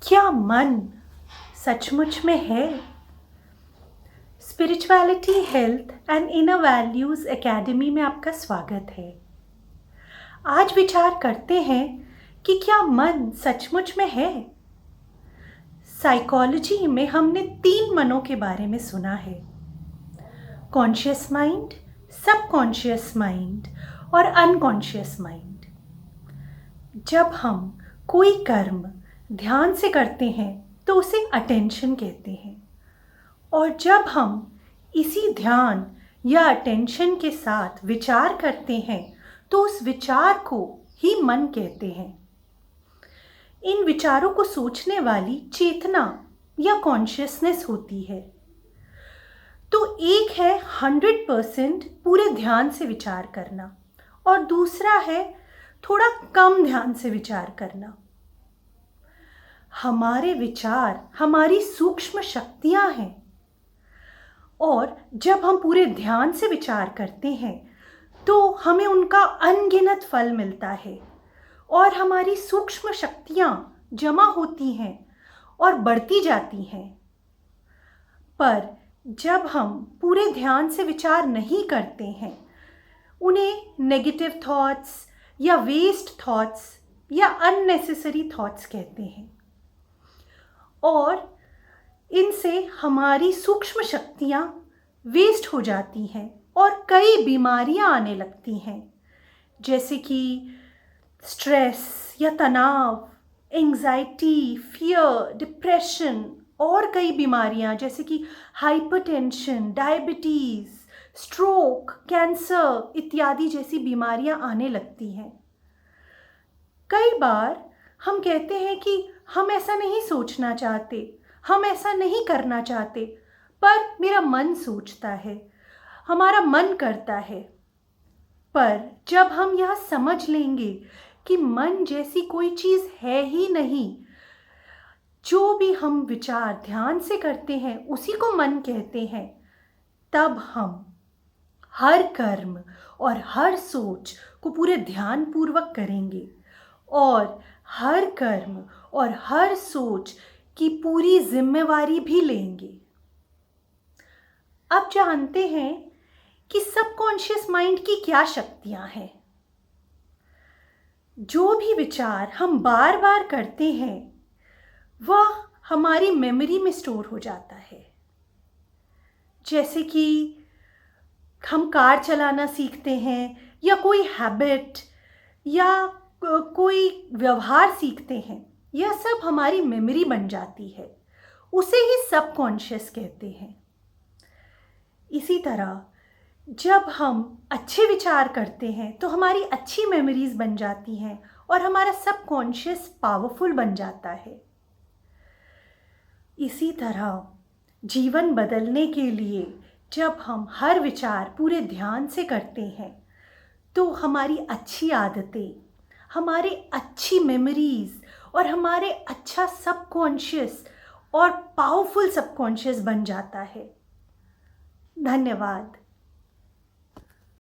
क्या मन सचमुच में है? Spirituality, health and inner values academy में आपका स्वागत है। आज विचार करते हैं कि क्या मन सचमुच में है? साइकोलॉजी में हमने 3 मनों के बारे में सुना है: कॉन्शियस माइंड, सबकॉन्शियस माइंड और अनकॉन्शियस माइंड। जब हम कोई कर्म ध्यान से करते हैं तो उसे अटेंशन कहते हैं, और जब हम इसी ध्यान या अटेंशन के साथ विचार करते हैं तो उस विचार को ही मन कहते हैं। इन विचारों को सोचने वाली चेतना या कॉन्शियसनेस होती है। तो एक है 100% पूरे ध्यान से विचार करना, और दूसरा है थोड़ा कम ध्यान से विचार करना। हमारे विचार हमारी सूक्ष्म शक्तियां हैं, और जब हम पूरे ध्यान से विचार करते हैं तो हमें उनका अनगिनत फल मिलता है, और हमारी सूक्ष्म शक्तियां जमा होती हैं और बढ़ती जाती हैं। पर जब हम पूरे ध्यान से विचार नहीं करते हैं, उन्हें नेगेटिव थॉट्स या वेस्ट थॉट्स या अननेसेसरी थॉट्स कहते हैं, और इनसे हमारी सूक्ष्म शक्तियाँ वेस्ट हो जाती हैं और कई बीमारियाँ आने लगती हैं, जैसे कि स्ट्रेस या तनाव, एंजाइटी, फियर, डिप्रेशन और कई बीमारियाँ जैसे कि हाइपरटेंशन, डायबिटीज़, स्ट्रोक, कैंसर इत्यादि जैसी बीमारियाँ आने लगती हैं। कई बार हम कहते हैं कि हम ऐसा नहीं सोचना चाहते, हम ऐसा नहीं करना चाहते, पर मेरा मन सोचता है, हमारा मन करता है। पर जब हम यह समझ लेंगे कि मन जैसी कोई चीज़ है ही नहीं, जो भी हम विचार ध्यान से करते हैं उसी को मन कहते हैं, तब हम हर कर्म और हर सोच को पूरे ध्यान पूर्वक करेंगे, और हर कर्म और हर सोच की पूरी जिम्मेवारी भी लेंगे। अब जानते हैं कि सबकॉन्शियस माइंड की क्या शक्तियां हैं। जो भी विचार हम बार बार करते हैं वह हमारी मेमोरी में स्टोर हो जाता है। जैसे कि हम कार चलाना सीखते हैं, या कोई हैबिट या कोई व्यवहार सीखते हैं, यह सब हमारी मेमोरी बन जाती है, उसे ही सबकॉन्शियस कहते हैं। इसी तरह जब हम अच्छे विचार करते हैं तो हमारी अच्छी मेमोरीज बन जाती हैं और हमारा सबकॉन्शियस पावरफुल बन जाता है। इसी तरह जीवन बदलने के लिए जब हम हर विचार पूरे ध्यान से करते हैं तो हमारी अच्छी आदतें, हमारे अच्छी मेमोरीज और हमारे अच्छा सबकॉन्शियस और पावरफुल सबकॉन्शियस बन जाता है। धन्यवाद।